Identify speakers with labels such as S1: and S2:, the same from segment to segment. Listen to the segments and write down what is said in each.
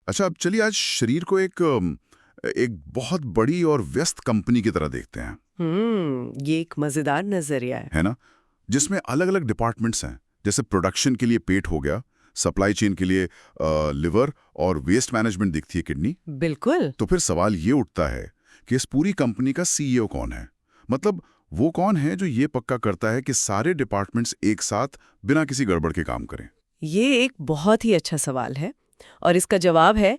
S1: अच्छा, अब चलिए आज शरीर को एक बहुत बड़ी और व्यस्त कंपनी की तरह देखते हैं,
S2: ये एक मजेदार नजरिया है।
S1: है ना? जिसमें अलग अलग डिपार्टमेंट्स हैं। जैसे प्रोडक्शन के लिए पेट हो गया, सप्लाई चेन के लिए लिवर और वेस्ट मैनेजमेंट दिखती है किडनी।
S2: बिल्कुल।
S1: तो फिर सवाल ये उठता है कि इस पूरी कंपनी का सीईओ कौन है? मतलब वो कौन है जो ये पक्का करता है कि सारे डिपार्टमेंट्स एक साथ बिना किसी गड़बड़ के काम करें?
S2: ये एक बहुत ही अच्छा सवाल है और इसका जवाब है,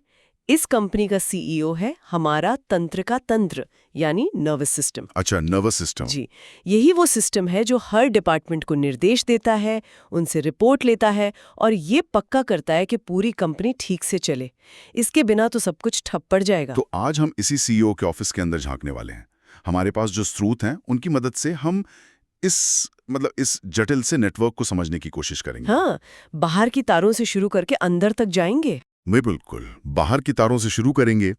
S2: इस कंपनी का सीईओ है हमारा तंत्र का तंत्र, यानी नर्वस सिस्टम।
S1: अच्छा, नर्वस सिस्टम।
S2: जी, यही वो सिस्टम है जो हर डिपार्टमेंट को निर्देश देता है, उनसे रिपोर्ट लेता है और ये पक्का करता है कि पूरी कंपनी ठीक से चले। इसके बिना तो सब कुछ ठप पड़ जाएगा।
S1: तो आज हम इसी सीईओ के ऑफिस के अंदर झांकने वाले हैं। हमारे पास जो स्रोत हैं उनकी मदद से हम इस जटिल से नेटवर्क को समझने की कोशिश करेंगे।
S2: हाँ, बाहर की तारों से शुरू करके अंदर तक जाएंगे।
S1: मैं बिल्कुल बाहर की तारों से शुरू करेंगे,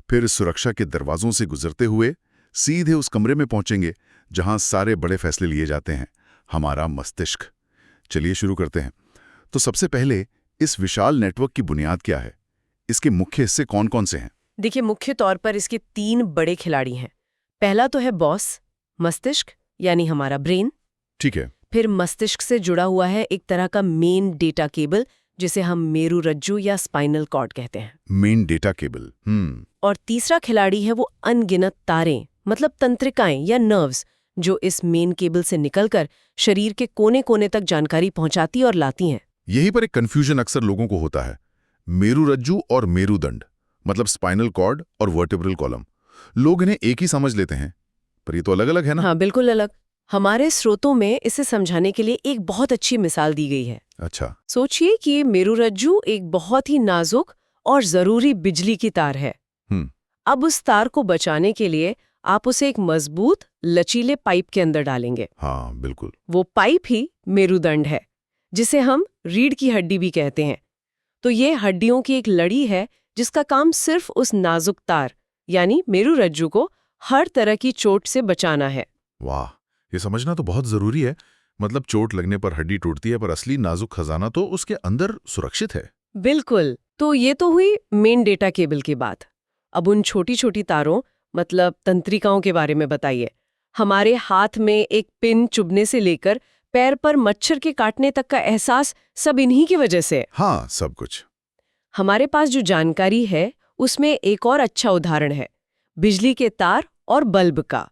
S1: फिर सुरक्षा के दरवाजों से गुजरते हुए सीधे उस कमरे में पहुंचेंगे जहां सारे बड़े फैसले लिए जाते हैं, हमारा मस्तिष्क। चलिए शुरू करते हैं। तो सबसे पहले इस विशाल नेटवर्क की बुनियाद क्या है? इसके मुख्य हिस्से कौन-कौन से हैं?
S2: देखिए, मुख्य तौर पर इसके 3 बड़े खिलाड़ी हैं। पहला तो है बॉस, मस्तिष्क, यानी हमारा ब्रेन।
S1: ठीक है।
S2: फिर मस्तिष्क से जुड़ा हुआ है एक तरह का मेन डेटा केबल, जिसे हम मेरुरज्जु या स्पाइनल कॉर्ड कहते हैं।
S1: Main data cable.
S2: और तीसरा खिलाड़ी है वो अनगिनत तारें, मतलब तंत्रिकाएं या नर्व्स, जो इस मेन केबल से निकलकर शरीर के कोने-कोने तक जानकारी पहुंचाती और लाती हैं।
S1: यहीं पर एक कंफ्यूजन अक्सर लोगों को होता है। मेरुरज्जु और मेरुदंड, मतलब स्पाइनल कॉर्ड और वर्टेब्रल कॉलम। लोग इन्हें एक ही समझ लेते हैं, पर ये तो अलग-अलग है ना?
S2: हाँ, बिल्कुल अलग। हमारे स्रोतों में इसे समझाने के लिए एक बहुत अच्छी मिसाल दी गई है।
S1: अच्छा।
S2: सोचिए कि मेरुरज्जु एक बहुत ही नाजुक और जरूरी बिजली की तार है।
S1: हम्म।
S2: अब उस तार को बचाने के लिए आप उसे एक मजबूत लचीले पाइप के अंदर डालेंगे।
S1: हाँ, बिल्कुल।
S2: वो पाइप ही मेरुदंड है, जिसे हम रीढ़ की हड्डी भी कहते हैं। तो ये हड्डियों की एक लड़ी है जिसका काम सिर्फ उस नाजुक तार यानी मेरुरज्जु को हर तरह की चोट से बचाना है।
S1: वाह, ये समझना तो बहुत जरूरी है। मतलब चोट लगने पर हड्डी टूटती है, पर असली नाजुक खजाना तो उसके अंदर सुरक्षित है।
S2: बिल्कुल। तो ये तो हुई मेन डेटा केबल की बात। अब उन छोटी छोटी तारों, मतलब तंत्रिकाओं के बारे में बताइए। हमारे हाथ में एक पिन चुभने से लेकर पैर पर मच्छर के काटने तक का एहसास सब इन्हीं की वजह से है।
S1: हाँ, सब कुछ।
S2: हमारे पास जो जानकारी है उसमें एक और अच्छा उदाहरण है, बिजली के तार और बल्ब का।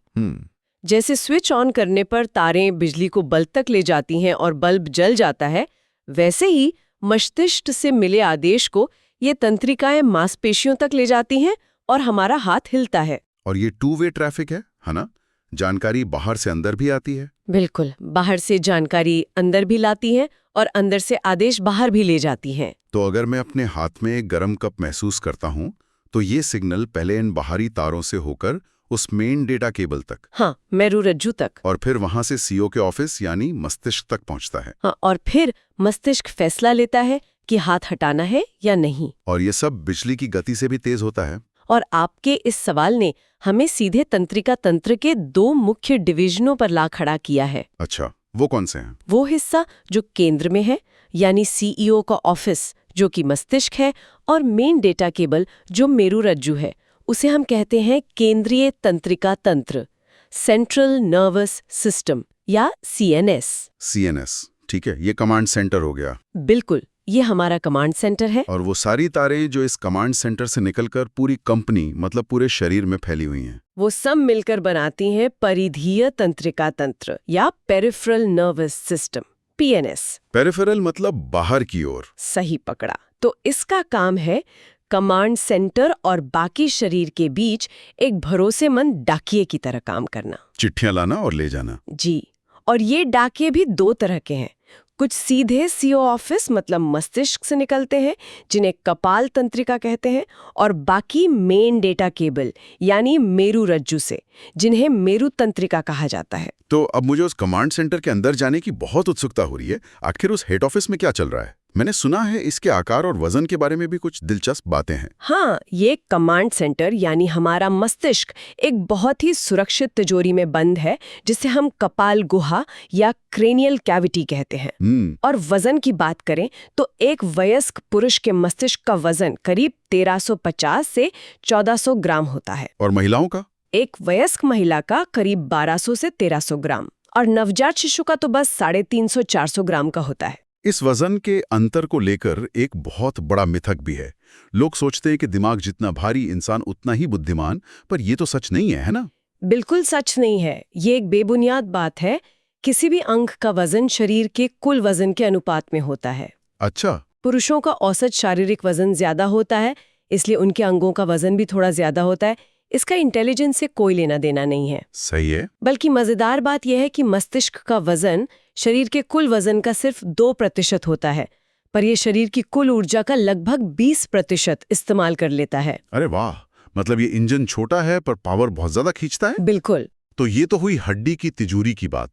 S2: जैसे स्विच ऑन करने पर तारें बिजली को बल्ब तक ले जाती हैं और बल्ब जल जाता है, वैसे ही मस्तिष्क से मिले आदेश को ये तंत्रिकाएं मांसपेशियों तक ले जाती हैं और हमारा हाथ हिलता है।
S1: और ये टू वे ट्रैफिक है ना? जानकारी बाहर से अंदर भी आती है।
S2: बिल्कुल, बाहर से जानकारी अंदर भी लाती हैं और अंदर से आदेश बाहर भी ले जाती हैं।
S1: तो अगर मैं अपने हाथ में एक गर्म कप महसूस करता हूँ, तो ये सिग्नल पहले इन बाहरी तारों से होकर उस मेन डेटा केबल तक,
S2: हाँ, मेरुरज्जु तक,
S1: और फिर वहां से सीईओ के ऑफिस यानी मस्तिष्क तक पहुंचता है।
S2: हाँ, और फिर मस्तिष्क फैसला लेता है कि हाथ हटाना है या नहीं।
S1: और ये सब बिजली की गति से भी तेज होता है।
S2: और आपके इस सवाल ने हमें सीधे तंत्रिका तंत्र के 2 मुख्य डिवीजनों पर ला खड़ा किया है।
S1: अच्छा, वो कौन से हैं?
S2: वो हिस्सा जो केंद्र में है, यानी सीईओ का ऑफिस, जो कि मस्तिष्क है, और मेन डेटा केबल जो मेरुरज्जु है, उसे हम कहते हैं केंद्रीय तंत्रिका तंत्र, सेंट्रल नर्वस सिस्टम या सीएनएस।
S1: सीएनएस, ठीक है, ये कमांड सेंटर हो गया।
S2: बिल्कुल, ये हमारा कमांड सेंटर है।
S1: और वो सारी तारें जो इस कमांड सेंटर से निकलकर पूरी कंपनी, मतलब पूरे शरीर में फैली हुई हैं,
S2: वो सब मिलकर बनाती हैं परिधीय तंत्रिका तंत्र या peripheral nervous system, PNS.
S1: Peripheral मतलब बाहर की ओर।
S2: सही पकड़ा। तो इसका काम है कमांड सेंटर और बाकी शरीर के बीच एक भरोसेमंद डाकिये की तरह काम करना।
S1: चिट्ठियां लाना और ले जाना।
S2: जी, और ये डाकिये भी 2 तरह के हैं। कुछ सीधे सीईओ ऑफिस मतलब मस्तिष्क से निकलते हैं, जिन्हें कपाल तंत्रिका कहते हैं, और बाकी मेन डेटा केबल यानी मेरुरज्जु से, जिन्हें मेरु तंत्रिका कहा जाता है।
S1: तो अब मुझे उस कमांड सेंटर के अंदर जाने की बहुत उत्सुकता हो रही है। आखिर उस हेड ऑफिस में क्या चल रहा है? मैंने सुना है इसके आकार और वजन के बारे में भी कुछ दिलचस्प बातें हैं।
S2: हाँ, ये कमांड सेंटर यानी हमारा मस्तिष्क एक बहुत ही सुरक्षित तिजोरी में बंद है, जिसे हम कपाल गुहा या क्रेनियल कैविटी कहते हैं। और वजन की बात करें तो एक वयस्क पुरुष के मस्तिष्क का वजन करीब 1350 से 1400 ग्राम होता है।
S1: और महिलाओं का?
S2: एक वयस्क महिला का करीब 1200 से 1300 ग्राम और नवजात शिशु का तो बस 350-400 ग्राम का होता है।
S1: इस वजन के अंतर को लेकर एक बहुत बड़ा मिथक भी है। लोग सोचते हैं कि दिमाग जितना भारी इंसान उतना ही बुद्धिमान, पर ये तो सच नहीं है ना?
S2: बिल्कुल सच नहीं है। ये एक बेबुनियाद बात है। किसी भी अंग का वजन शरीर के कुल वजन के अनुपात में होता है।
S1: अच्छा।
S2: पुरुषों का औसत शारीरिक वजन ज्यादा होता है, इसलिए उनके अंगों का वजन भी थोड़ा ज्यादा होता है। इसका इंटेलिजेंस से कोई लेना देना नहीं है।
S1: सही है।
S2: बल्कि मजेदार बात यह है कि मस्तिष्क का वजन शरीर के कुल वजन का सिर्फ 2% होता है, पर यह शरीर की कुल ऊर्जा का लगभग 20% इस्तेमाल कर लेता है।
S1: अरे वाह, मतलब ये इंजन छोटा है पर पावर बहुत ज्यादा खींचता है।
S2: बिल्कुल।
S1: तो ये तो हुई हड्डी की तिजोरी की बात।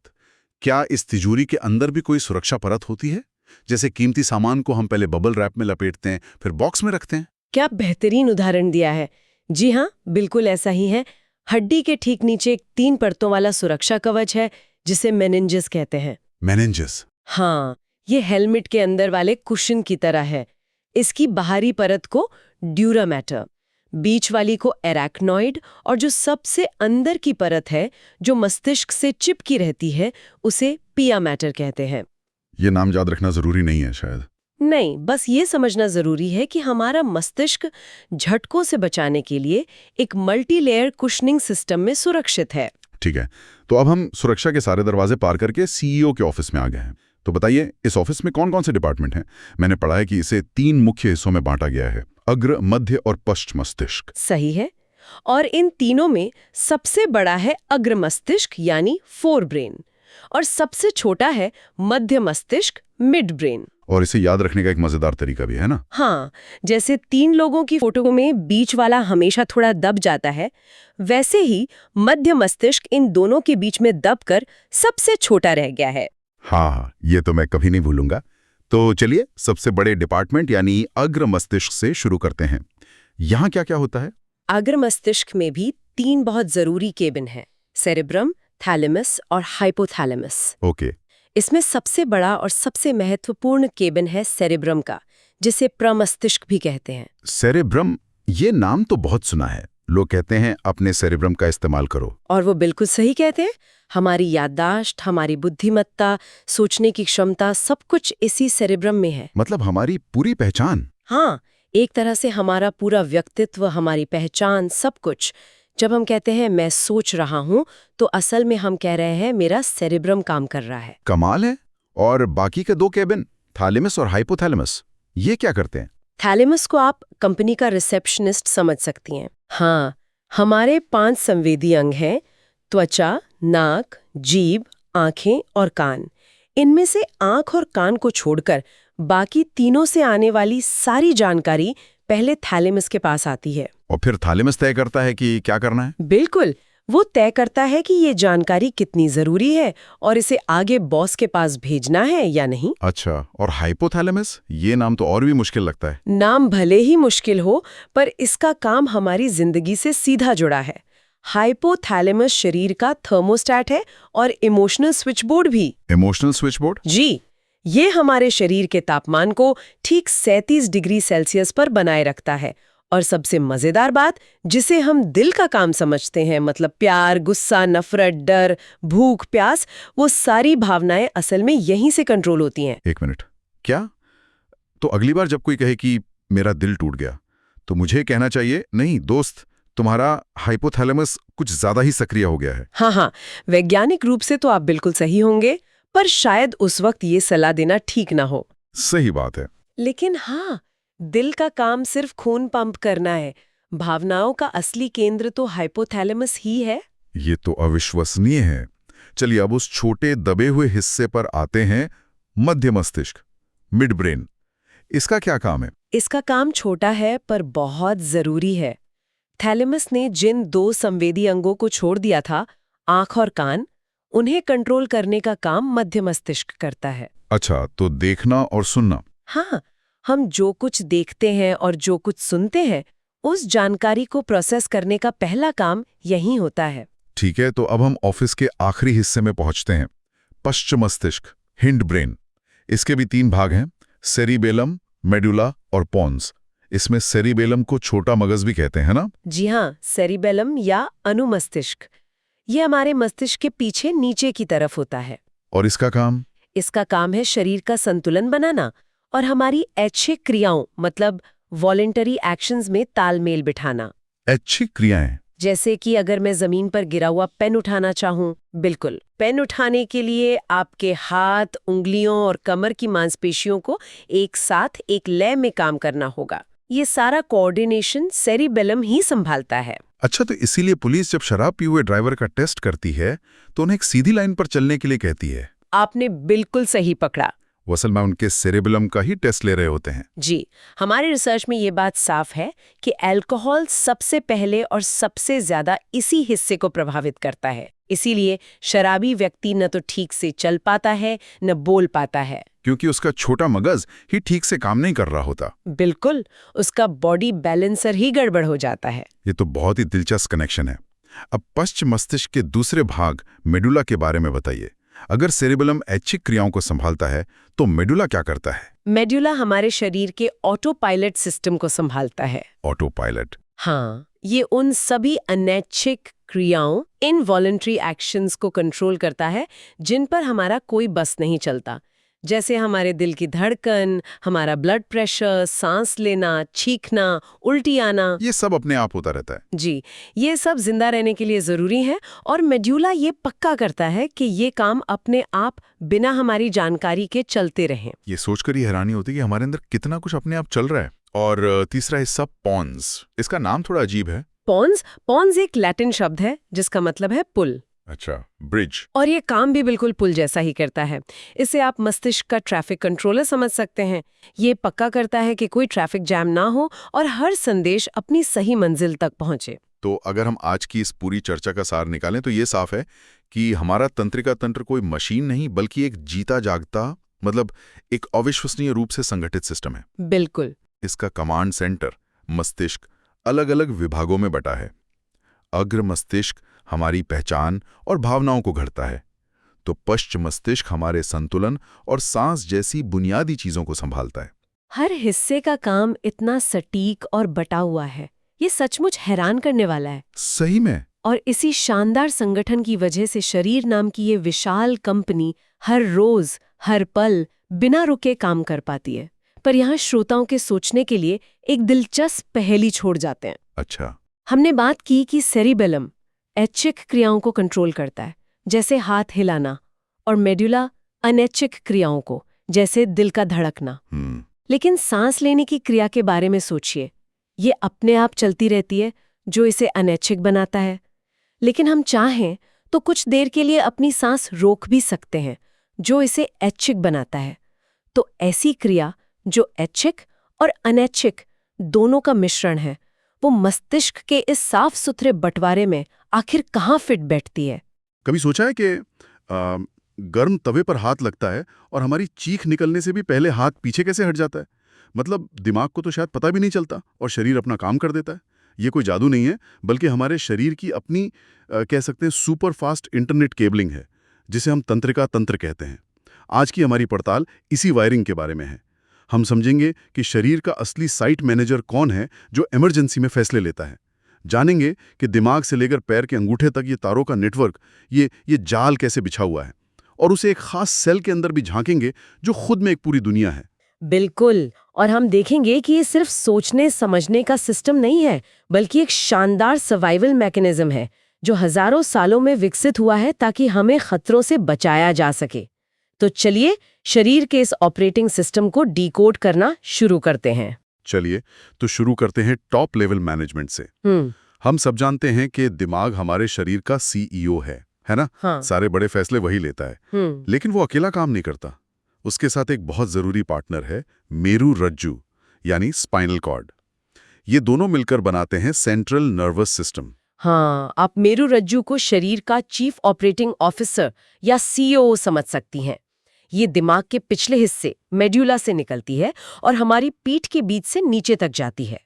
S1: क्या इस तिजोरी के अंदर भी कोई सुरक्षा परत होती है? जैसे कीमती सामान को हम पहले बबल रैप में लपेटते हैं, फिर बॉक्स में रखते हैं।
S2: क्या बेहतरीन उदाहरण दिया है। जी हाँ, बिल्कुल ऐसा ही है। हड्डी के ठीक नीचे एक 3 परतों वाला सुरक्षा कवच है, जिसे मेनिंजेस कहते हैं।
S1: मेनिंजेस?
S2: हाँ, ये हेलमेट के अंदर वाले कुशन की तरह है। इसकी बाहरी परत को ड्यूरा मैटर, बीच वाली को एराक्नॉइड और जो सबसे अंदर की परत है, जो मस्तिष्क से चिपकी रहती है, उसे पिया मैटर कहते हैं।
S1: ये नाम याद रखना जरूरी नहीं है शायद।
S2: नहीं, बस ये समझना जरूरी है कि हमारा मस्तिष्क झटकों से बचाने के लिए एक मल्टी लेयर कुशनिंग सिस्टम में सुरक्षित है।
S1: ठीक है, तो अब हम सुरक्षा के सारे दरवाजे पार करके सीईओ के ऑफिस में आ गए हैं। तो बताइए, इस ऑफिस में कौन कौन से डिपार्टमेंट हैं? मैंने पढ़ा है कि इसे 3 मुख्य हिस्सों में बांटा गया है, अग्र, मध्य और पश्च मस्तिष्क।
S2: सही है। और इन तीनों में सबसे बड़ा है अग्र मस्तिष्क यानी फोर ब्रेन, और सबसे छोटा है मध्य मस्तिष्क मिड ब्रेन।
S1: और इसे याद रखने का एक मजेदार तरीका भी है ना?
S2: हाँ, जैसे 3 लोगों की फोटो में बीच वाला हमेशा थोड़ा दब जाता है, वैसे ही मध्य मस्तिष्क इन दोनों के बीच में दबकर सबसे छोटा रह गया है।
S1: हाँ, ये तो मैं कभी नहीं भूलूंगा। तो चलिए सबसे बड़े डिपार्टमेंट यानी अग्र मस्तिष्क से शुरू करते हैं। यहाँ क्या क्या होता है?
S2: अग्र मस्तिष्क में भी 3 बहुत जरूरी केबिन हैं, सेरेब्रम, थैलेमस और हाइपोथैलेमस।
S1: ओके।
S2: इसमें सबसे बड़ा और सबसे महत्वपूर्ण केबिन है सेरेब्रम का, जिसे प्रमस्तिष्क भी कहते हैं।
S1: सेरेब्रम, ये नाम तो बहुत सुना है। लोग कहते हैं अपने सेरेब्रम का इस्तेमाल करो।
S2: और वो बिल्कुल सही कहते हैं। हमारी याददाश्त, हमारी बुद्धिमत्ता, सोचने की क्षमता, सब कुछ इसी सेरेब्रम में है।
S1: मतलब हमारी पूरी पहचान।
S2: हाँ, एक तरह से हमारा पूरा व्यक्तित्व, हमारी पहचान, सब कुछ। जब हम कहते हैं मैं सोच रहा हूँ, तो असल में हम कह रहे हैं मेरा सेरेब्रम काम कर रहा है।
S1: कमाल है। और बाकी के 2 केबिन, थैलेमस और हाइपोथैलेमस, ये क्या करते हैं?
S2: थैलेमस को आप कंपनी का रिसेप्शनिस्ट समझ सकती हैं। हाँ, हमारे 5 संवेदी अंग हैं, त्वचा, नाक, जीभ, आंखें और कान। इनमें से आंख और कान को छोड़कर बाकी तीनों से आने वाली सारी जानकारी पहले थैलेमस के पास आती है।
S1: और फिर थैलेमस तय करता है कि क्या करना है?
S2: बिल्कुल, वो तय करता है कि ये जानकारी कितनी जरूरी है और इसे आगे बॉस के पास भेजना है या नहीं।
S1: अच्छा, और हाइपोथैलेमस, ये नाम तो और भी मुश्किल लगता है।
S2: नाम भले ही मुश्किल हो, पर इसका काम हमारी जिंदगी से सीधा जुड़ा है। हाइपोथैलेमस शरीर का थर्मोस्टैट है और इमोशनल स्विच बोर्ड भी।
S1: Emotional switch board?
S2: जी, ये हमारे शरीर के तापमान को ठीक 37 डिग्री सेल्सियस पर बनाए रखता है। और सबसे मजेदार बात, जिसे हम दिल का काम समझते हैं, मतलब प्यार, गुस्सा, नफरत, डर, भूख, प्यास, वो सारी भावनाएं असल में यहीं से कंट्रोल होती हैं।
S1: 1 मिनट, क्या? तो अगली बार जब कोई कहे कि मेरा दिल टूट गया, तो मुझे कहना चाहिए नहीं दोस्त, तुम्हारा हाइपोथैलेमस कुछ ज्यादा ही सक्रिय हो गया है।
S2: हाँ, वैज्ञानिक रूप से तो आप बिल्कुल सही होंगे, पर शायद उस वक्त ये सलाह देना ठीक ना हो।
S1: सही बात है।
S2: लेकिन हाँ, दिल का काम सिर्फ खून पंप करना है। भावनाओं का असली केंद्र तो हाइपोथैलेमस ही है।
S1: ये तो अविश्वसनीय है। चलिए अब उस छोटे दबे हुए हिस्से पर आते हैं, मध्य मस्तिष्क, मिड ब्रेन। इसका क्या काम है?
S2: इसका काम छोटा है पर बहुत जरूरी है। थैलेमस ने जिन 2 संवेदी अंगों को छोड़ दिया था, आंख और कान, उन्हें कंट्रोल करने का काम मध्य मस्तिष्क करता है।
S1: अच्छा, तो देखना और सुनना।
S2: हाँ, हम जो कुछ देखते हैं और जो कुछ सुनते हैं, उस जानकारी को प्रोसेस करने का पहला काम यही होता है।
S1: ठीक है, तो अब हम ऑफिस के आखिरी हिस्से में पहुंचते हैं, पश्च मस्तिष्क, हिंड ब्रेन। इसके भी 3 भाग हैं, सेरिबेलम, मेडुला और पोन्स। इसमें सेरिबेलम को छोटा मगज भी कहते हैं ना?
S2: जी हाँ, सेरिबेलम या अनुमस्तिष्क। ये हमारे मस्तिष्क के पीछे नीचे की तरफ होता है।
S1: और इसका काम?
S2: इसका काम है शरीर का संतुलन बनाना और हमारी ऐच्छिक क्रियाओं मतलब वॉलेंटरी एक्शंस में तालमेल बिठाना।
S1: ऐच्छिक क्रियाएं?
S2: जैसे कि अगर मैं जमीन पर गिरा हुआ पेन उठाना चाहूं, बिल्कुल, पेन उठाने के लिए आपके हाथ, उंगलियों और कमर की मांसपेशियों को एक साथ एक लय में काम करना होगा। ये सारा कोऑर्डिनेशन सेरिबेलम ही संभालता है।
S1: अच्छा, तो इसीलिए पुलिस जब शराब पिए हुए ड्राइवर का टेस्ट करती है तो उन्हें एक सीधी लाइन पर चलने के लिए कहती है।
S2: आपने बिल्कुल सही पकड़ा।
S1: असल में उनके सेरिबेलम का ही टेस्ट ले रहे होते हैं।
S2: जी, हमारे रिसर्च में ये बात साफ है कि अल्कोहल सबसे पहले और सबसे ज्यादा इसी हिस्से को प्रभावित करता है। इसीलिए शराबी व्यक्ति न तो ठीक से चल पाता है न बोल पाता है,
S1: क्योंकि उसका छोटा मगज ही ठीक से काम नहीं कर रहा होता।
S2: बिल्कुल, उसका बॉडी बैलेंसर ही गड़बड़ हो जाता है।
S1: ये तो बहुत ही दिलचस्प कनेक्शन है। अब पश्च मस्तिष्क के दूसरे भाग मेडुला के बारे में बताइए। अगर सेरिबेलम ऐच्छिक क्रियाओं को संभालता है तो मेडुला क्या करता है?
S2: मेडुला हमारे शरीर के ऑटो पायलट सिस्टम को संभालता है।
S1: Auto pilot?
S2: हाँ, ये उन सभी अनैच्छिक क्रियाओं, इनवॉलंटरी एक्शंस को कंट्रोल करता है जिन पर हमारा कोई बस नहीं चलता। जैसे हमारे दिल की धड़कन, हमारा ब्लड प्रेशर, सांस लेना, चीखना, उल्टी आना।
S1: ये सब अपने आप होता रहता है?
S2: जी, ये सब जिंदा रहने के लिए जरूरी है और मेडुला ये पक्का करता है कि ये काम अपने आप बिना हमारी जानकारी के चलते रहें।
S1: ये सोचकर ही हैरानी होती है कि हमारे अंदर कितना कुछ अपने आप चल रहा है। और तीसरा हिस्सा पोन्स, इसका नाम थोड़ा अजीब है।
S2: पोन्स एक लैटिन शब्द है जिसका मतलब है पुल।
S1: अच्छा, ब्रिज।
S2: और ये काम भी बिल्कुल पुल जैसा ही करता है। इसे आप मस्तिष्क का ट्रैफिक कंट्रोलर समझ सकते हैं। ये पक्का करता है कि कोई ट्रैफिक जैम ना हो और हर संदेश अपनी सही मंजिल तक पहुंचे।
S1: तो अगर हम आज की इस पूरी चर्चा का सार निकालें तो ये साफ है कि हमारा तंत्रिका तंत्र कोई मशीन नहीं बल्कि एक जीता जागता, मतलब एक अविश्वसनीय रूप से संगठित सिस्टम है।
S2: बिल्कुल।
S1: इसका कमांड सेंटर मस्तिष्क अलग अलग विभागों में बटा है। अग्र मस्तिष्क हमारी पहचान और भावनाओं को घड़ता है, तो पश्च मस्तिष्क हमारे संतुलन और सांस जैसी बुनियादी चीजों को संभालता है।
S2: हर हिस्से का काम इतना सटीक और बटा हुआ है, ये सचमुच हैरान करने वाला है।
S1: सही में।
S2: और इसी शानदार संगठन की वजह से शरीर नाम की ये विशाल कंपनी हर रोज, हर पल, बिना रुके काम कर पाती है। पर यहाँ श्रोताओं के सोचने के लिए एक दिलचस्प पहेली छोड़ जाते हैं।
S1: अच्छा।
S2: हमने बात की कि सेरिबेलम ऐच्छिक क्रियाओं को कंट्रोल करता है, जैसे हाथ हिलाना, और मेडुला अनैच्छिक क्रियाओं को, जैसे दिल का धड़कना। लेकिन सांस लेने की क्रिया के बारे में सोचिए, ये अपने आप चलती रहती है, जो इसे अनैच्छिक बनाता है। लेकिन हम चाहें तो कुछ देर के लिए अपनी सांस रोक भी सकते हैं, जो इसे ऐच्छिक बनाता है। तो ऐसी क्रिया जो ऐच्छिक और अनैच्छिक दोनों का मिश्रण है, वो मस्तिष्क के इस साफ सुथरे बंटवारे में आखिर कहाँ फिट बैठती है?
S1: कभी सोचा है कि गर्म तवे पर हाथ लगता है और हमारी चीख निकलने से भी पहले हाथ पीछे कैसे हट जाता है? मतलब दिमाग को तो शायद पता भी नहीं चलता और शरीर अपना काम कर देता है। ये कोई जादू नहीं है, बल्कि हमारे शरीर की अपनी कह सकते हैं सुपर फास्ट इंटरनेट केबलिंग है, जिसे हम तंत्रिका तंत्र कहते हैं। आज की हमारी पड़ताल इसी वायरिंग के बारे में है। हम समझेंगे कि शरीर का असली साइट मैनेजर कौन है जो इमरजेंसी में फैसले लेता है। जानेंगे कि दिमाग से लेकर पैर के अंगूठे तक ये तारों का नेटवर्क, ये जाल कैसे बिछा हुआ है, और उसे एक खास सेल के अंदर भी झांकेंगे जो खुद में एक पूरी दुनिया है।
S2: बिल्कुल, और हम देखेंगे कि ये सिर्फ सोचने समझने का सिस्टम नहीं है, बल्कि एक शानदार सर्वाइवल मैकेनिज्म है जो हजारों सालों में विकसित हुआ है ताकि हमें खतरों से बचाया जा सके। तो चलिए शरीर के इस ऑपरेटिंग सिस्टम को डिकोड करना शुरू करते हैं।
S1: चलिए तो शुरू करते हैं टॉप लेवल मैनेजमेंट से। हम सब जानते हैं कि दिमाग हमारे शरीर का सीईओ है ना?
S2: हाँ।
S1: सारे बड़े फैसले वही लेता है। लेकिन वो अकेला काम नहीं करता। उसके साथ एक बहुत जरूरी पार्टनर है, मेरु रज्जु यानी स्पाइनल कॉर्ड। ये दोनों मिलकर बनाते हैं सेंट्रल नर्वस सिस्टम।
S2: हाँ, आप मेरु रज्जु को शरीर का चीफ ऑपरेटिंग ऑफिसर या सीईओ समझ सकती हैं। ये दिमाग के पिछले हिस्से मेड्यूला से निकलती है और हमारी पीठ के बीच से नीचे तक जाती है।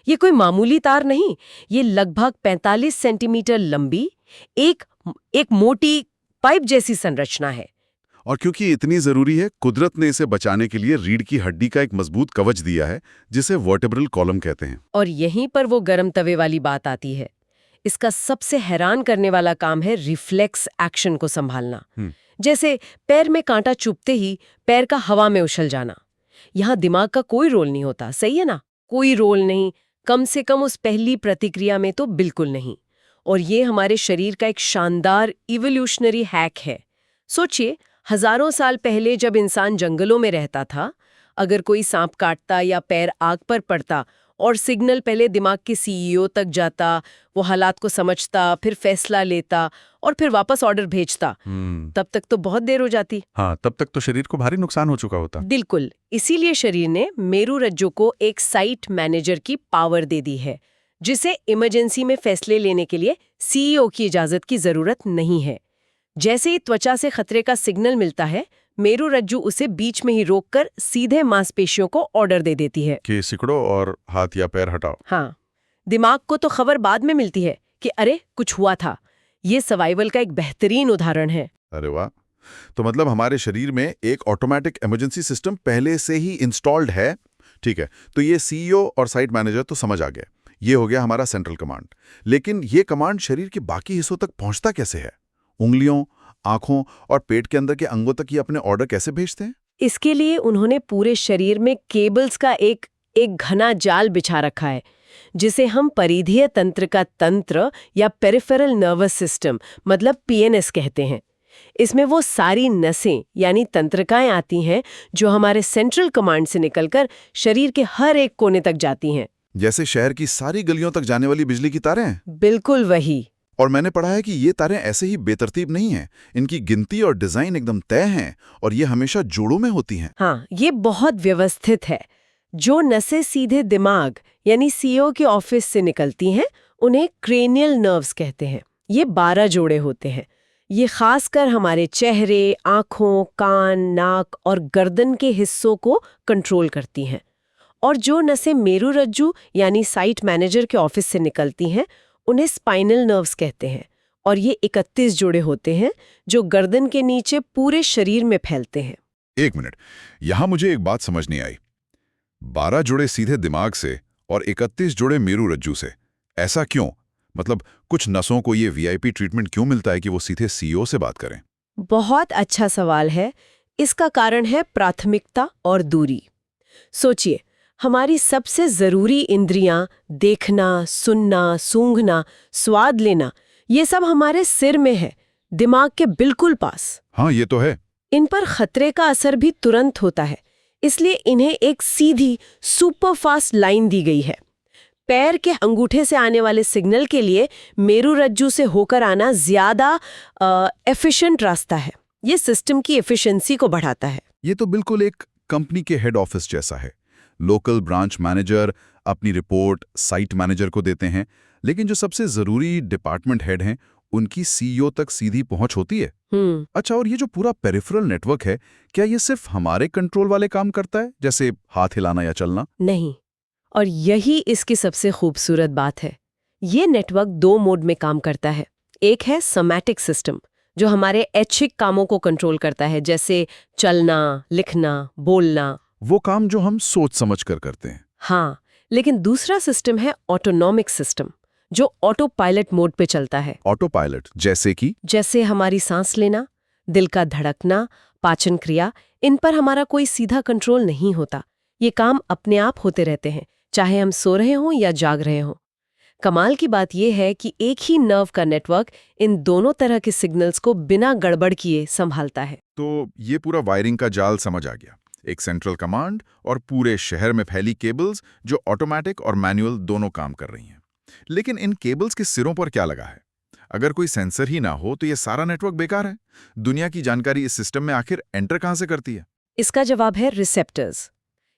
S2: ये कोई मामूली तार नहीं, ये लगभग 45 सेंटीमीटर लंबी एक मोटी पाइप जैसी संरचना है।
S1: और क्योंकि ये इतनी जरूरी है, कुदरत ने इसे बचाने के लिए रीढ़ की हड्डी का एक मजबूत कवच दिया है, जिसे वर्टेब्रल कॉलम कहते हैं।
S2: और यहीं पर वो गरम तवे वाली बात आती है। इसका सबसे हैरान करने वाला काम है रिफ्लेक्स एक्शन को संभालना। जैसे पैर में कांटा चुभते ही पैर का हवा में उछल जाना। यहाँ दिमाग का कोई रोल नहीं होता, सही है ना? कोई रोल नहीं, कम से कम उस पहली प्रतिक्रिया में तो बिल्कुल नहीं। और ये हमारे शरीर का एक शानदार इवोल्यूशनरी हैक है। सोचिए, हजारों साल पहले जब इंसान जंगलों में रहता था, अगर कोई सांप काटता या पैर आग पर पड़ता और सिग्नल पहले दिमाग के सीईओ तक जाता, वो हालात को समझता, फिर फैसला लेता और फिर वापस ऑर्डर भेजता, तब तक तो बहुत देर हो जाती।
S3: हाँ, तब तक तो शरीर को भारी नुकसान हो चुका होता।
S2: बिल्कुल, इसीलिए शरीर ने मेरुरज्जु को एक साइट मैनेजर की पावर दे दी है, जिसे इमरजेंसी में फैसले लेने के लिए सीईओ की इजाजत की जरूरत नहीं है। जैसे ही त्वचा से खतरे का सिग्नल मिलता है, मेरुरज्जु उसे बीच में ही रोककर सीधे मांसपेशियों को ऑर्डर दे देती है
S3: कि सिकड़ो और हाथ या पैर हटाओ।
S2: हाँ, दिमाग को तो खबर बाद में मिलती है कि अरे कुछ हुआ था। ये सर्वाइवल का एक बेहतरीन उदाहरण है।
S1: अरे वाह! तो मतलब हमारे शरीर में एक ऑटोमेटिक इमरजेंसी सिस्टम पहले से ही इंस्टॉल्ड है। ठीक है, तो ये सीईओ और साइट मैनेजर तो समझ आ गया, ये हो गया हमारा सेंट्रल कमांड। लेकिन ये कमांड शरीर के बाकी हिस्सों तक पहुंचता कैसे है? उंगलियों, आंखों और पेट के अंदर के अंगों तक ये अपने ऑर्डर कैसे भेजते हैं?
S2: इसके लिए उन्होंने पूरे शरीर में केबल्स का एक घना जाल बिछा रखा है, जिसे हम परिधीय तंत्र का तंत्र या पेरिफेरल नर्वस सिस्टम मतलब पीएनएस कहते हैं। इसमें वो सारी नसें यानी तंत्रिकाएं आती हैं जो हमारे सेंट्रल कमांड से निकलकर शरीर के हर एक कोने तक जाती हैं।
S1: जैसे शहर की सारी गलियों तक जाने वाली बिजली की तारें?
S2: बिल्कुल वही।
S1: और मैंने पढ़ा है कि ये तारें ऐसे ही बेतरतीब नहीं हैं, इनकी गिनती और डिजाइन एकदम तय हैं और ये हमेशा जोड़ों में होती हैं।
S2: हाँ, ये बहुत व्यवस्थित है। जो नसें सीधे दिमाग यानी सीईओ के ऑफिस से निकलती हैं, उन्हें क्रेनियल नर्व्स कहते हैं। ये 12 जोड़े होते हैं। ये खासकर हमारे चेहरे, आंखों, कान, नाक और गर्दन के हिस्सों को कंट्रोल करती हैं। और जो नसें मेरुरज्जु यानी साइट मैनेजर के ऑफिस से निकलती हैं, उन्हें स्पाइनल नर्व्स कहते हैं। और ये 31 जोड़े होते हैं जो गर्दन के नीचे पूरे शरीर में फैलते हैं।
S1: एक मिनट, यहां मुझे एक बात समझ नहीं आई। 12 जोड़े सीधे दिमाग से और 31 जोड़े मेरुरज्जु से, ऐसा क्यों? मतलब कुछ नसों को ये वीआईपी ट्रीटमेंट क्यों मिलता है कि वो सीधे सीईओ से बात करें?
S2: बहुत अच्छा सवाल है। इसका कारण है प्राथमिकता और दूरी। सोचिए, हमारी सबसे जरूरी इंद्रियां देखना, सुनना, सूंघना, स्वाद लेना, ये सब हमारे सिर में है, दिमाग के बिल्कुल पास।
S1: हाँ, ये तो है।
S2: इन पर खतरे का असर भी तुरंत होता है, इसलिए इन्हें एक सीधी सुपरफास्ट लाइन दी गई है। पैर के अंगूठे से आने वाले सिग्नल के लिए मेरुरज्जु से होकर आना ज्यादा एफिशिएंट रास्ता है। ये सिस्टम की एफिशिएंसी को बढ़ाता है।
S1: ये तो बिल्कुल एक कंपनी के हेड ऑफिस जैसा है। लोकल ब्रांच मैनेजर अपनी रिपोर्ट साइट मैनेजर को देते हैं, लेकिन जो सबसे जरूरी डिपार्टमेंट हेड हैं, उनकी सीईओ तक सीधी पहुंच होती है। अच्छा, और ये जो पूरा पेरिफेरल नेटवर्क है, क्या ये सिर्फ हमारे कंट्रोल वाले काम करता है, जैसे हाथ हिलाना या चलना?
S2: नहीं, और यही इसकी सबसे खूबसूरत बात है। ये नेटवर्क 2 मोड में काम करता है। एक है सोमैटिक सिस्टम, जो हमारे ऐच्छिक कामों को कंट्रोल करता है, जैसे चलना, लिखना, बोलना,
S1: वो काम जो हम सोच समझ कर करते हैं।
S2: हाँ, लेकिन दूसरा सिस्टम है ऑटोनॉमिक सिस्टम, जो ऑटो पायलट मोड पे चलता है।
S1: ऑटो पायलट जैसे कि?
S2: जैसे हमारी सांस लेना, दिल का धड़कना, पाचन क्रिया, इन पर हमारा कोई सीधा कंट्रोल नहीं होता। ये काम अपने आप होते रहते हैं, चाहे हम सो रहे हों या जाग रहे हों। कमाल की बात यह है कि एक ही नर्व का नेटवर्क इन दोनों तरह के सिग्नल्स को बिना गड़बड़ किए संभालता है।
S1: तो ये पूरा वायरिंग का जाल समझ आ गया। एक सेंट्रल कमांड और पूरे शहर में फैली केबल्स जो ऑटोमेटिक और मैनुअल दोनों काम कर रही हैं। लेकिन इन केबल्स के सिरों पर क्या लगा है? अगर कोई सेंसर ही ना हो तो ये सारा नेटवर्क बेकार है। दुनिया की जानकारी इस सिस्टम में आखिर एंटर कहां से करती है?
S2: इसका जवाब है रिसेप्टर्स।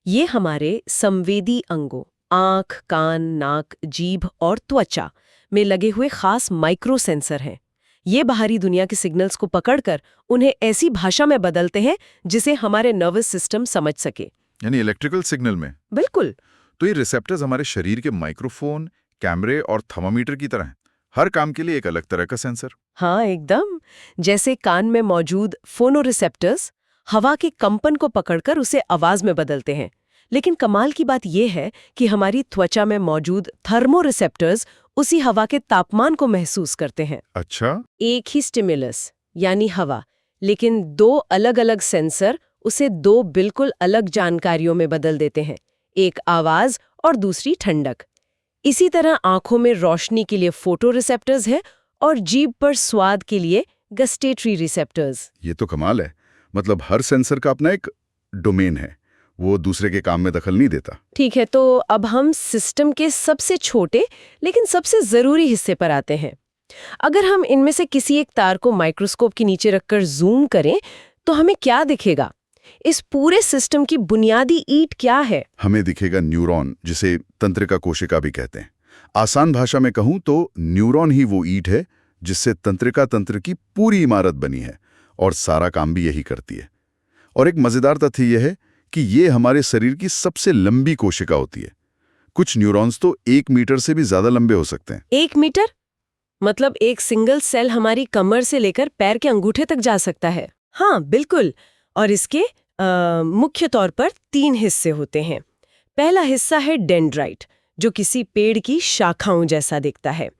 S2: ये हमारे संवेदी अंगों आंख, कान, नाक, जीभ और त्वचा में लगे हुए खास माइक्रो सेंसर हैं। ये बाहरी दुनिया के सिग्नल्स को पकड़कर उन्हें ऐसी भाषा में बदलते हैं जिसे हमारे नर्वस सिस्टम समझ सके।
S1: यानी इलेक्ट्रिकल सिग्नल में।
S2: बिल्कुल।
S1: तो ये रिसेप्टर्स हमारे शरीर के माइक्रोफोन, कैमरे और थर्मामीटर की तरह हैं। हर काम के लिए एक अलग तरह का सेंसर।
S2: हाँ, एकदम। जैसे कान में मौजूद फोनोरिसेप्टर्स हवा के कंपन को पकड़कर उसे आवाज में बदलते हैं। लेकिन कमाल की बात यह है कि हमारी त्वचा में मौजूद थर्मोरिसेप्टर्स उसी हवा के तापमान को महसूस करते हैं।
S1: अच्छा।
S2: एक ही स्टिमुलस यानी हवा, लेकिन दो अलग अलग सेंसर उसे दो बिल्कुल अलग जानकारियों में बदल देते हैं, एक आवाज और दूसरी ठंडक। इसी तरह आंखों में रोशनी के लिए फोटोरिसेप्टर्स है और जीभ पर स्वाद के लिए गस्टेटरी रिसेप्टर्स।
S1: ये तो कमाल है। मतलब हर सेंसर का अपना एक डोमेन है, वो दूसरे के काम में दखल नहीं देता।
S2: ठीक है, तो अब हम सिस्टम के सबसे छोटे लेकिन सबसे जरूरी हिस्से पर आते हैं। अगर हम इनमें से किसी एक तार को माइक्रोस्कोप के नीचे रखकर जूम करें तो हमें क्या दिखेगा? इस पूरे सिस्टम की बुनियादी ईंट क्या है?
S1: हमें दिखेगा न्यूरॉन, जिसे तंत्रिका कोशिका भी कहते हैं। आसान भाषा में कहूं तो न्यूरॉन ही वो ईंट है जिससे तंत्रिका तंत्र की पूरी इमारत बनी है और सारा काम भी यही करती है। और एक मजेदार तथ्य यह है कि ये हमारे शरीर की सबसे लंबी कोशिका होती है। कुछ न्यूरॉन्स तो 1 मीटर से भी ज्यादा लंबे हो सकते हैं।
S2: 1 मीटर? मतलब एक सिंगल सेल हमारी कमर से लेकर पैर के अंगूठे तक जा सकता है। हाँ, बिल्कुल। और इसके मुख्य तौर पर 3 हिस्से होते हैं। पहला हिस्सा है डेंड्राइट, जो किसी पेड़ की शाखाओं जैसा दिखता है।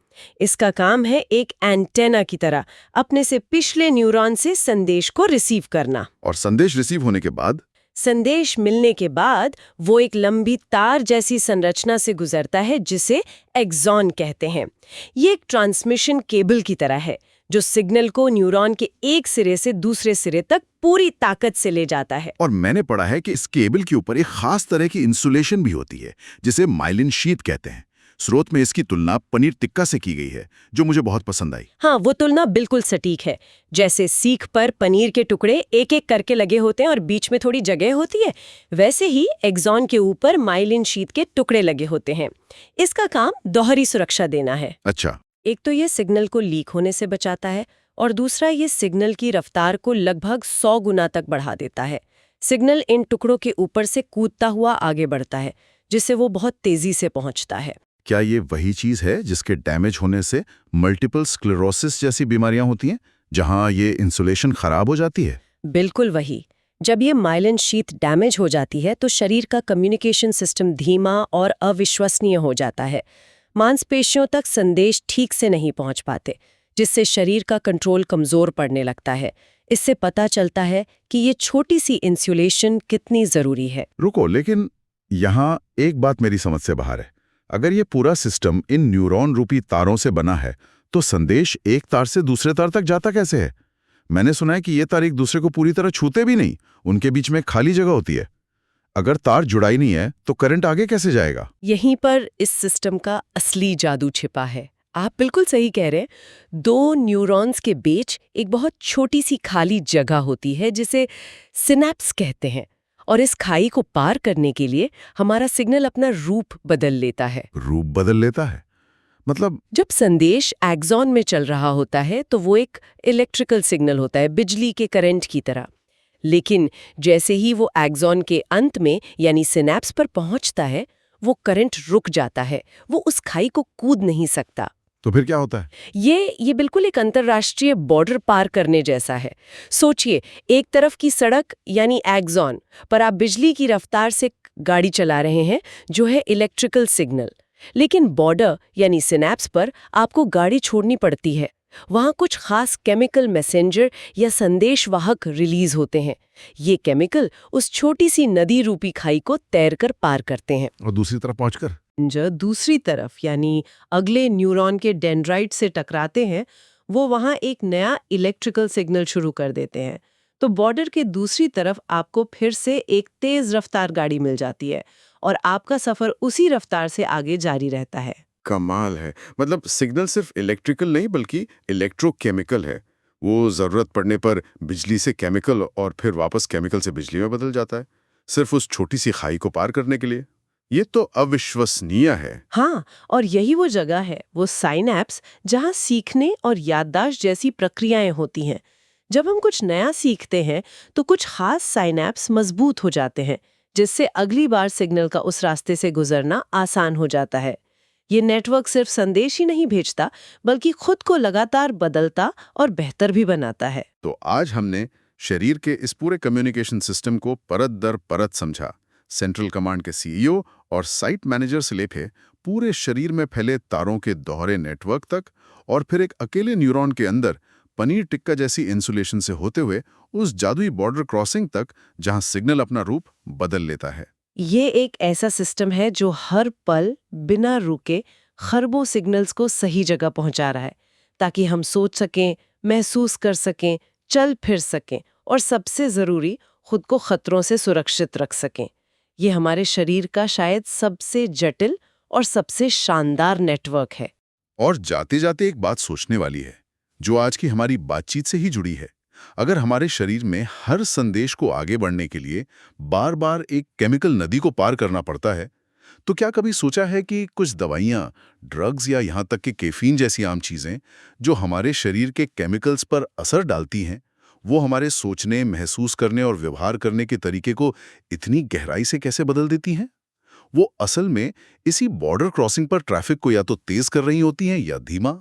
S2: इसका काम है एक एंटेना की तरह अपने से पिछले न्यूरॉन से संदेश को रिसीव करना।
S1: और संदेश रिसीव होने के बाद?
S2: संदेश मिलने के बाद वो एक लंबी तार जैसी संरचना से गुजरता है जिसे एक्सॉन कहते हैं। ये एक ट्रांसमिशन केबल की तरह है जो सिग्नल को न्यूरॉन के एक सिरे से दूसरे सिरे तक पूरी ताकत से ले जाता है।
S1: और मैंने पढ़ा है कि इस केबल के ऊपर एक खास तरह की इंसुलेशन भी होती है जिसे माइलिन शीट कहते हैं। स्रोत में इसकी तुलना पनीर टिक्का से की गई है, जो मुझे बहुत पसंद आई।
S2: हाँ, वो तुलना बिल्कुल सटीक है। जैसे सीख पर पनीर के टुकड़े एक एक करके लगे होते हैं और बीच में थोड़ी जगह होती है, वैसे ही एक्सॉन के ऊपर माइलिन शीट के टुकड़े लगे होते हैं। इसका काम दोहरी सुरक्षा देना है।
S1: अच्छा।
S2: एक तो ये सिग्नल को लीक होने से बचाता है और दूसरा ये सिग्नल की रफ्तार को लगभग 100 गुना तक बढ़ा देता है। सिग्नल इन टुकड़ों के ऊपर से कूदता हुआ आगे बढ़ता है, जिससे वो बहुत तेजी से पहुंचता है।
S1: क्या ये वही चीज है जिसके डैमेज होने से मल्टीपल स्क्लेरोसिस जैसी बीमारियां होती हैं, जहां ये इंसुलेशन खराब हो जाती है?
S2: बिल्कुल वही। जब ये माइलिन शीट डैमेज हो जाती है तो शरीर का कम्युनिकेशन सिस्टम धीमा और अविश्वसनीय हो जाता है। मांसपेशियों तक संदेश ठीक से नहीं पहुंच पाते, जिससे शरीर का कंट्रोल कमजोर पड़ने लगता है। इससे पता चलता है कि ये छोटी सी इंसुलेशन कितनी जरूरी है।
S1: रुको, लेकिन यहाँ एक बात मेरी समझ से बाहर है। अगर ये पूरा सिस्टम इन न्यूरॉन रूपी तारों से बना है तो संदेश एक तार से दूसरे तार तक जाता कैसे है? मैंने सुना है कि ये तार एक दूसरे को पूरी तरह छूते भी नहीं, उनके बीच में खाली जगह होती है। अगर तार जुड़ाई नहीं है तो करंट आगे कैसे जाएगा?
S2: यहीं पर इस सिस्टम का असली जादू छिपा है। आप बिल्कुल सही कह रहे हैं। 2 न्यूरॉन्स के बीच एक बहुत छोटी सी खाली जगह होती है जिसे सिनेप्स कहते हैं, और इस खाई को पार करने के लिए हमारा सिग्नल अपना रूप बदल लेता है।
S1: रूप बदल लेता है? मतलब?
S2: जब संदेश एक्सॉन में चल रहा होता है तो वो एक इलेक्ट्रिकल सिग्नल होता है, बिजली के करंट की तरह। लेकिन जैसे ही वो एक्सॉन के अंत में यानी सिनेप्स पर पहुंचता है, वो करंट रुक जाता है। वो उस खाई को कूद नहीं सकता।
S1: तो फिर क्या होता है?
S2: ये बिल्कुल एक अंतर्राष्ट्रीय बॉर्डर पार करने जैसा है। सोचिए, एक तरफ की सड़क यानी एक्सॉन पर आप बिजली की रफ्तार से गाड़ी चला रहे हैं, जो है इलेक्ट्रिकल सिग्नल। लेकिन बॉर्डर यानी सिनेप्स पर आपको गाड़ी छोड़नी पड़ती है। वहाँ कुछ खास केमिकल मैसेंजर या संदेशवाहक रिलीज होते हैं। ये केमिकल उस छोटी सी नदी रूपी खाई को तैरकर पार करते हैं
S1: और दूसरी तरफ पहुंचकर
S2: दूसरी तरफ यानी अगले न्यूरॉन के डेंड्राइट से टकराते हैं, वो वहाँ एक नया इलेक्ट्रिकल सिग्नल शुरू कर देते हैं। तो बॉर्डर के दूसरी तरफ आपको फिर से एक तेज रफ्तार गाड़ी मिल जाती है और आपका सफर उसी रफ्तार से आगे जारी रहता है।
S3: कमाल है। मतलब सिग्नल सिर्फ इलेक्ट्रिकल नहीं बल्कि इलेक्ट्रोकेमिकल है। वो जरूरत पड़ने पर बिजली से केमिकल और फिर वापस केमिकल से बिजली में बदल जाता है, सिर्फ उस छोटी सी खाई को पार करने के लिए। ये तो अविश्वसनीय है।
S2: हाँ, और यही वो जगह है, वो साइनैप्स, जहाँ सीखने और याददाश्त जैसी प्रक्रियाएं होती हैं। जब हम कुछ नया सीखते हैं तो कुछ खास साइनैप्स मजबूत हो जाते हैं, जिससे अगली बार सिग्नल का उस रास्ते से गुजरना आसान हो जाता है। ये नेटवर्क सिर्फ संदेश ही नहीं भेजता, बल्कि खुद को लगातार बदलता और बेहतर भी बनाता है।
S3: तो आज हमने शरीर के इस पूरे कम्युनिकेशन सिस्टम को परत दर परत समझा। सेंट्रल कमांड के सीईओ और साइट मैनेजर से लेके पूरे शरीर में फैले तारों के दोहरे नेटवर्क तक, और फिर एक अकेले न्यूरॉन के अंदर पनीर टिक्का जैसी इंसुलेशन से होते हुए उस जादुई बॉर्डर क्रॉसिंग तक जहां सिग्नल अपना रूप बदल लेता है।
S2: ये एक ऐसा सिस्टम है जो हर पल बिना रुके खरबों सिग्नल्स को सही जगह पहुंचा रहा है, ताकि हम सोच सकें, महसूस कर सकें, चल फिर सकें और सबसे जरूरी, खुद को खतरों से सुरक्षित रख सकें। ये हमारे शरीर का शायद सबसे जटिल और सबसे शानदार नेटवर्क है।
S1: और जाते जाते एक बात सोचने वाली है, जो आज की हमारी बातचीत से ही जुड़ी है। अगर हमारे शरीर में हर संदेश को आगे बढ़ने के लिए बार बार एक केमिकल नदी को पार करना पड़ता है, तो क्या कभी सोचा है कि कुछ दवाइयाँ, ड्रग्स या यहाँ तक कि कैफीन जैसी आम चीज़ें जो हमारे शरीर के केमिकल्स पर असर डालती हैं, वो हमारे सोचने, महसूस करने और व्यवहार करने के तरीके को इतनी गहराई से कैसे बदल देती हैं? वो असल में इसी बॉर्डर क्रॉसिंग पर ट्रैफिक को या तो तेज कर रही होती हैं या धीमा।